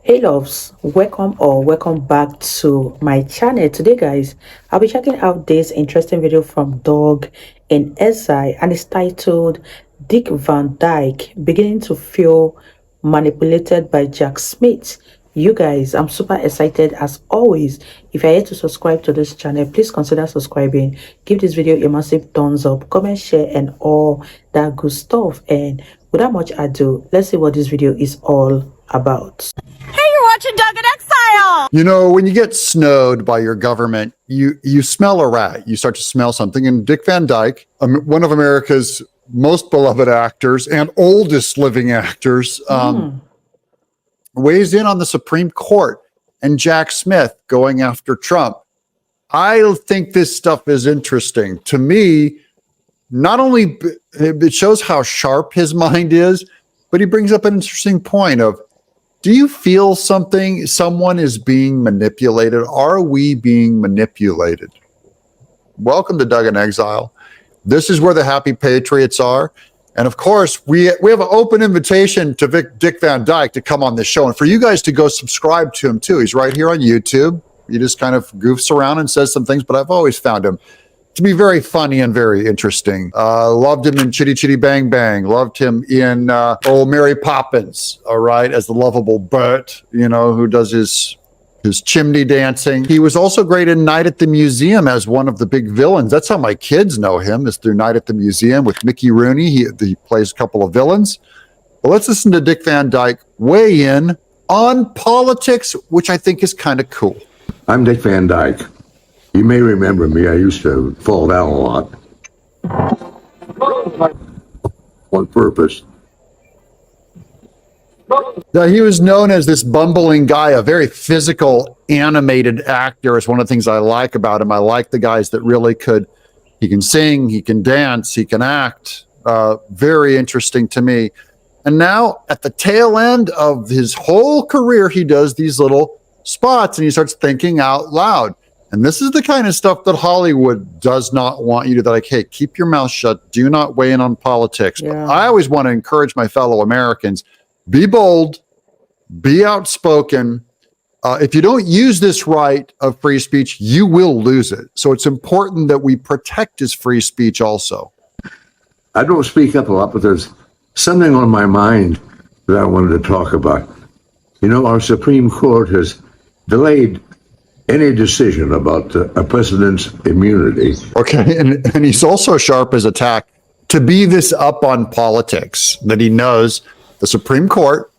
Hey loves, welcome back to my channel. Today guys, I'll be checking out this interesting video from Dog in SI, and it's titled Dick Van Dyke Beginning to Feel Manipulated by Jack Smith. You guys, I'm super excited as always. If you're yet to subscribe to this channel, please consider subscribing. Give this video a massive thumbs up, comment, share, and all that good stuff. And without much ado, let's see what this video is all about. Watching Doug in Exile. You know, when you get snowed by your government, you smell a rat. You start to smell something. And Dick Van Dyke, one of America's most beloved actors and oldest living actors, weighs in on the Supreme Court and Jack Smith going after Trump. I think this stuff is interesting. To me, not only it shows how sharp his mind is, but he brings up an interesting point of, do you feel someone is being manipulated? Are we being manipulated? Welcome to Doug in Exile. This is where the happy patriots are. And of course, we have an open invitation to Dick Van Dyke to come on this show. And for you guys to go subscribe to him too. He's right here on YouTube. He just kind of goofs around and says some things, but I've always found him to be very funny and very interesting. Loved him in Chitty Chitty Bang Bang. Loved him in Old Mary Poppins, all right, as the lovable Bert, you know, who does his chimney dancing. He was also great in Night at the Museum as one of the big villains. That's how my kids know him, is through Night at the Museum with Mickey Rooney. He plays a couple of villains. But let's listen to Dick Van Dyke weigh in on politics, which I think is kind of cool. I'm Dick Van Dyke. You may remember me. I used to fall down a lot. On purpose. Now, he was known as this bumbling guy, a very physical, animated actor. It's one of the things I like about him. I like the guys that really he can sing, he can dance, he can act. Very interesting to me. And now, at the tail end of his whole career, he does these little spots and he starts thinking out loud. And this is the kind of stuff that Hollywood does not want you to, like, hey, keep your mouth shut. Do not weigh in on politics. Yeah. But I always want to encourage my fellow Americans, be bold, be outspoken. If you don't use this right of free speech, you will lose it. So it's important that we protect his free speech also. I don't speak up a lot, but there's something on my mind that I wanted to talk about. You know, our Supreme Court has delayed any decision about a president's immunity. Okay, and he's also sharp as a tack to be this up on politics, that he knows the Supreme Court.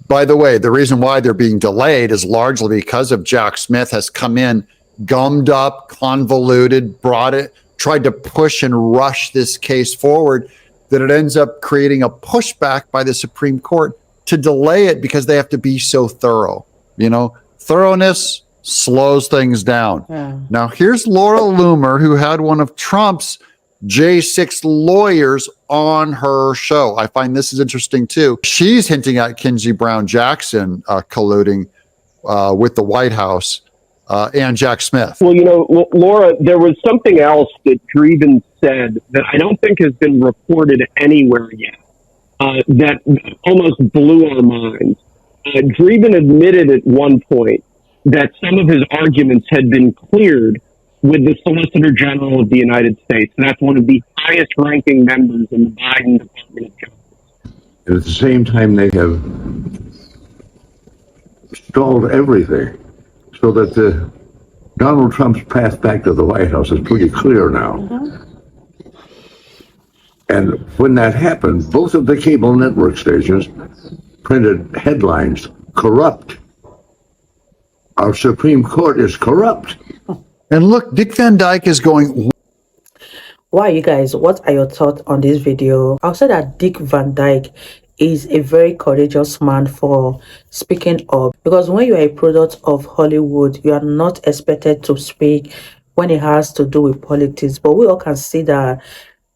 By the way, the reason why they're being delayed is largely because of Jack Smith has come in, gummed up, convoluted, tried to push and rush this case forward, that it ends up creating a pushback by the Supreme Court to delay it because they have to be so thorough. You know, thoroughness slows things down. Yeah. Now, here's Laura Loomer, who had one of Trump's J6 lawyers on her show. I find this is interesting, too. She's hinting at Ketanji Brown Jackson colluding with the White House and Jack Smith. Well, you know, Laura, there was something else that Dreeben said that I don't think has been reported anywhere yet that almost blew our minds. Dreeben admitted at one point that some of his arguments had been cleared with the Solicitor General of the United States. And that's one of the highest ranking members in the Biden Department of Justice. And at the same time, they have stalled everything so that Donald Trump's path back to the White House is pretty clear now. Mm-hmm. And when that happened, both of the cable network stations printed headlines, "Corrupt. Our Supreme Court is corrupt." And look, Dick Van Dyke is going. Wow, you guys, what are your thoughts on this video? I'll say that Dick Van Dyke is a very courageous man for speaking up, because when you are a product of Hollywood, you are not expected to speak when it has to do with politics. But we all can see that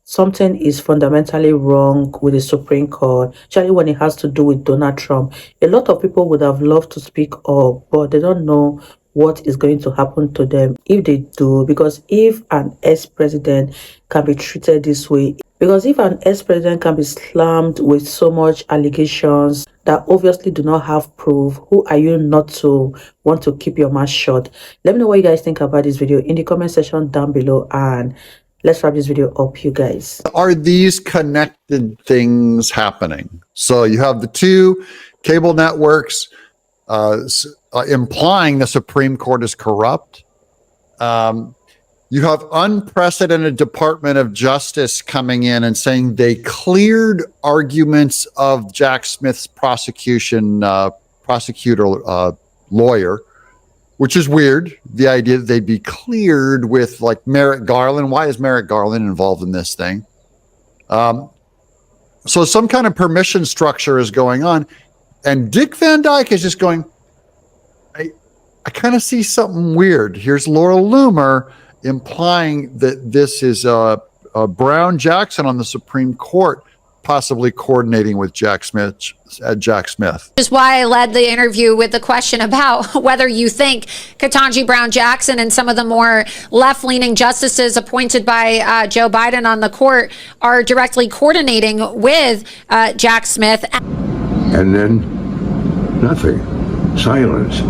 something is fundamentally wrong with the Supreme Court, especially when it has to do with Donald Trump. A lot of people would have loved to speak up, but they don't know what is going to happen to them if they do. Because if an ex-president can be treated this way, because if an ex-president can be slammed with so much allegations that obviously do not have proof, who are you not to want to keep your mouth shut? Let me know what you guys think about this video in the comment section down below, and let's wrap this video up, you guys. Are these connected things happening? So you have the two cable networks implying the Supreme Court is corrupt. You have unprecedented Department of Justice coming in and saying they cleared arguments of Jack Smith's prosecutor lawyer, which is weird. The idea that they'd be cleared with like Merrick Garland. Why is Merrick Garland involved in this thing? So some kind of permission structure is going on. And Dick Van Dyke is just going, I kind of see something weird. Here's Laura Loomer implying that this is Brown Jackson on the Supreme Court possibly coordinating with Jack Smith. Which is why I led the interview with the question about whether you think Ketanji Brown Jackson and some of the more left-leaning justices appointed by Joe Biden on the court are directly coordinating with Jack Smith. And then nothing. Silence.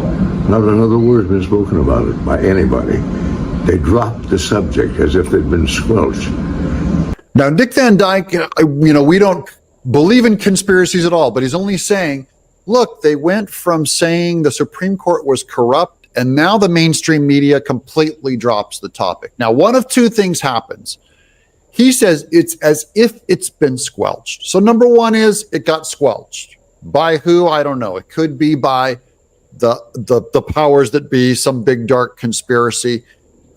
Not another word been spoken about it by anybody. They dropped the subject as if they'd been squelched. Now, Dick Van Dyke, we don't believe in conspiracies at all, but he's only saying, look, they went from saying the Supreme Court was corrupt, and now the mainstream media completely drops the topic. Now, one of two things happens. He says it's as if it's been squelched. So number one is it got squelched. By who? I don't know. It could be by the powers that be, some big dark conspiracy.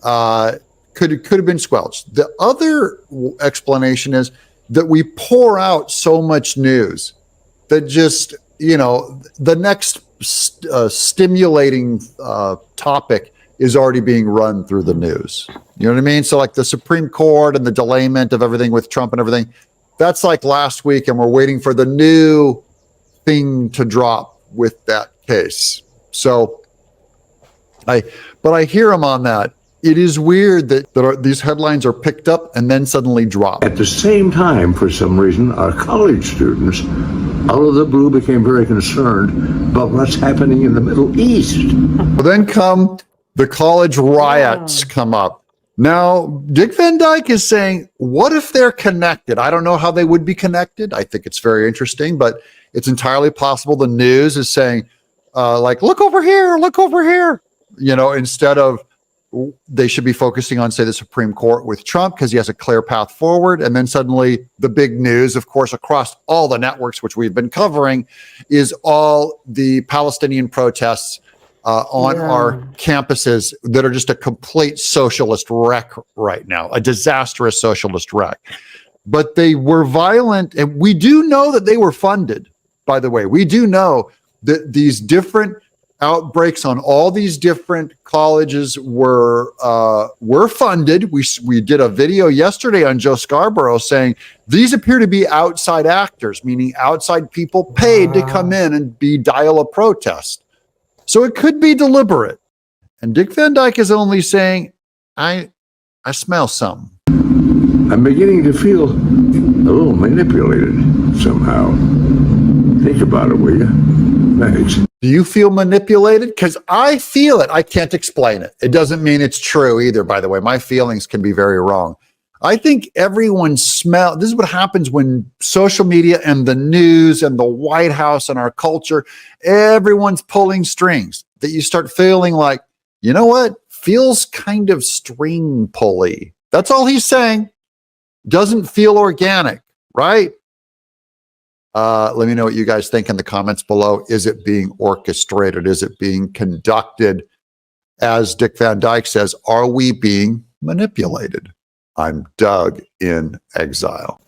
Could have been squelched. The other explanation is that we pour out so much news that just, the next stimulating topic is already being run through the news. You know what I mean? So like the Supreme Court and the delayment of everything with Trump and everything, that's like last week, and we're waiting for the new thing to drop with that case. So I hear him on that. It is weird that these headlines are picked up and then suddenly dropped. At the same time, for some reason, our college students, out of the blue, became very concerned about what's happening in the Middle East. Well, then come the college riots come up. Now, Dick Van Dyke is saying, what if they're connected? I don't know how they would be connected. I think it's very interesting, but it's entirely possible the news is saying, look over here, instead of they should be focusing on, say, the Supreme Court with Trump because he has a clear path forward. And then suddenly the big news, of course, across all the networks, which we've been covering, is all the Palestinian protests on our campuses that are just a complete socialist wreck right now, a disastrous socialist wreck. But they were violent, and we do know that they were funded, by the way. We do know that these different outbreaks on all these different colleges were funded. We did a video yesterday on Joe Scarborough saying these appear to be outside actors, meaning outside people paid to come in and dial a protest. So it could be deliberate. And Dick Van Dyke is only saying, I smell something. I'm beginning to feel a little manipulated somehow. Think about it, will you? Thanks. Do you feel manipulated? Because I feel it. I can't explain it. It doesn't mean it's true either, by the way. My feelings can be very wrong. I think everyone this is what happens when social media and the news and the White House and our culture, everyone's pulling strings, that you start feeling like, you know what? Feels kind of string pulley. That's all he's saying. Doesn't feel organic, right? Let me know what you guys think in the comments below. Is it being orchestrated? Is it being conducted? As Dick Van Dyke says, are we being manipulated? I'm Doug in exile.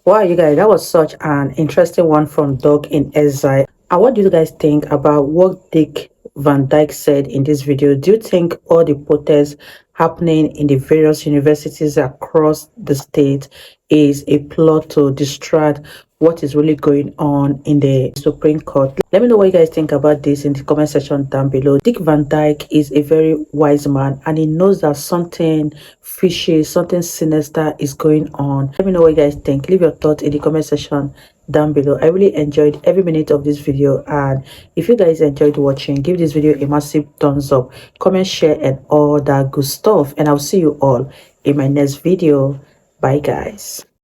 Wow, you guys, that was such an interesting one from Doug in exile. And what do you guys think about what Dick Van Dyke said in this video? Do you think all the protests happening in the various universities across the state is a plot to distract what is really going on in the Supreme Court? Let me know what you guys think about this in the comment section down below. Dick Van Dyke is a very wise man, and he knows that something fishy, something sinister is going on. Let me know what you guys think. Leave your thoughts in the comment section down below. I really enjoyed every minute of this video, and if you guys enjoyed watching, give this video a massive thumbs up, comment, share, and all that good stuff. And I'll see you all in my next video. Bye guys.